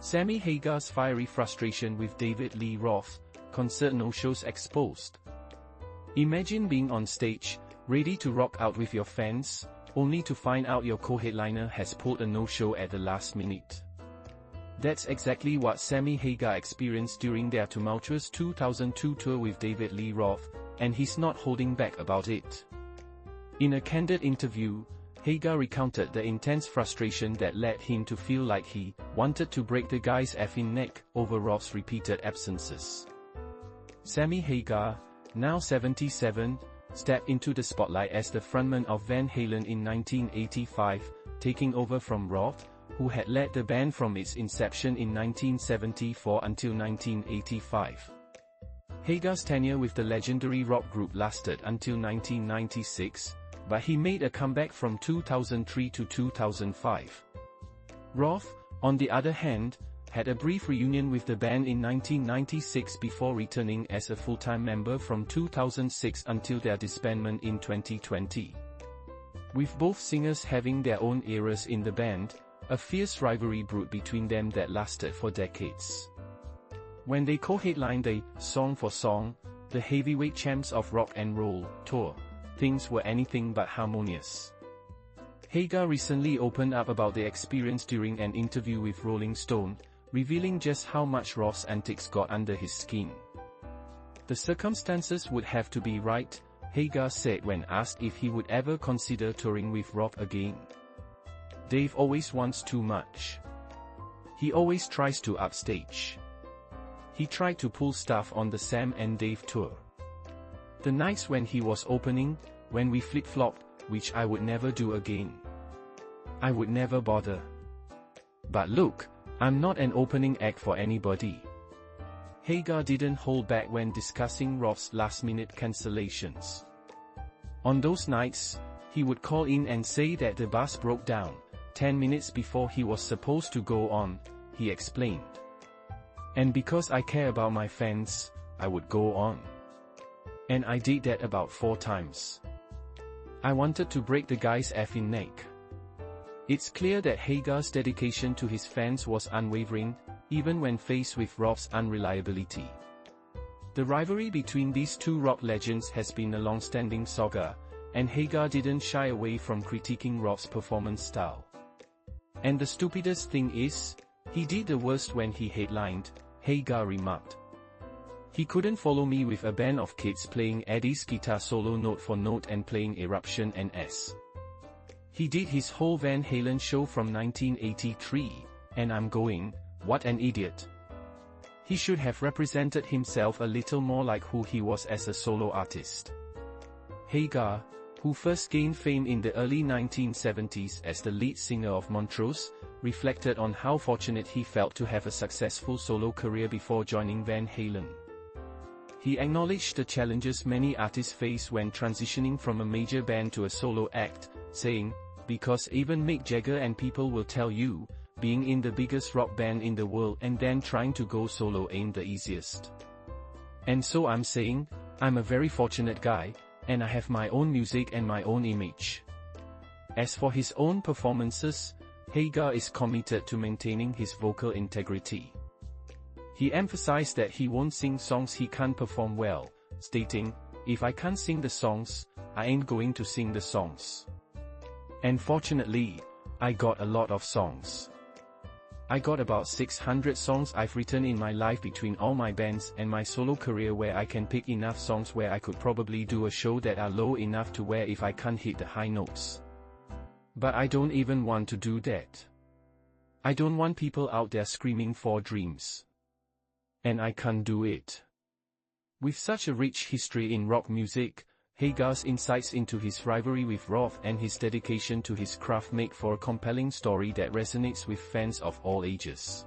Sammy Hagar's fiery frustration with David Lee Roth, concert no-shows exposed. Imagine being on stage, ready to rock out with your fans, only to find out your co-headliner has pulled a no-show at the last minute. That's exactly what Sammy Hagar experienced during their tumultuous 2002 tour with David Lee Roth, and he's not holding back about it. In a candid interview, Hagar recounted the intense frustration that led him to feel like he wanted to break the guy's effing neck over Roth's repeated absences. Sammy Hagar, now 77, stepped into the spotlight as the frontman of Van Halen in 1985, taking over from Roth, who had led the band from its inception in 1974 until 1985. Hagar's tenure with the legendary rock group lasted until 1996, but he made a comeback from 2003 to 2005. Roth, on the other hand, had a brief reunion with the band in 1996 before returning as a full-time member from 2006 until their disbandment in 2020. With both singers having their own eras in the band, a fierce rivalry brewed between them that lasted for decades. When they co-headlined the Song for Song, the heavyweight champs of rock and roll tour, things were anything but harmonious. Hagar recently opened up about the experience during an interview with Rolling Stone, revealing just how much Roth's antics got under his skin. The circumstances would have to be right, Hagar said when asked if he would ever consider touring with Roth again. Dave always wants too much. He always tries to upstage. He tried to pull stuff on the Sam and Dave tour. The nights when he was opening, when we flip-flopped, which I would never do again. I would never bother. But look, I'm not an opening act for anybody. Hagar didn't hold back when discussing Roth's last-minute cancellations. On those nights, he would call in and say that the bus broke down 10 minutes before he was supposed to go on, he explained. And because I care about my fans, I would go on. And I did that about 4 times. I wanted to break the guy's effing neck. It's clear that Hagar's dedication to his fans was unwavering, even when faced with Roth's unreliability. The rivalry between these two rock legends has been a long-standing saga, and Hagar didn't shy away from critiquing Roth's performance style. And the stupidest thing is, he did the worst when he headlined, Hagar remarked. He couldn't follow me with a band of kids playing Eddie's guitar solo note for note and playing Eruption and S. He did his whole Van Halen show from 1983, and I'm going, what an idiot. He should have represented himself a little more like who he was as a solo artist. Hagar, who first gained fame in the early 1970s as the lead singer of Montrose, reflected on how fortunate he felt to have a successful solo career before joining Van Halen. He acknowledged the challenges many artists face when transitioning from a major band to a solo act, saying, because even Mick Jagger and people will tell you, being in the biggest rock band in the world and then trying to go solo ain't the easiest. And so I'm saying, I'm a very fortunate guy, and I have my own music and my own image. As for his own performances, Hagar is committed to maintaining his vocal integrity. He emphasized that he won't sing songs he can't perform well, stating, if I can't sing the songs, I ain't going to sing the songs. And fortunately, I got a lot of songs. I got about 600 songs I've written in my life between all my bands and my solo career where I can pick enough songs where I could probably do a show that are low enough to where if I can't hit the high notes. But I don't even want to do that. I don't want people out there screaming for dreams. And I can't do it. With such a rich history in rock music, Hagar's insights into his rivalry with Roth and his dedication to his craft make for a compelling story that resonates with fans of all ages.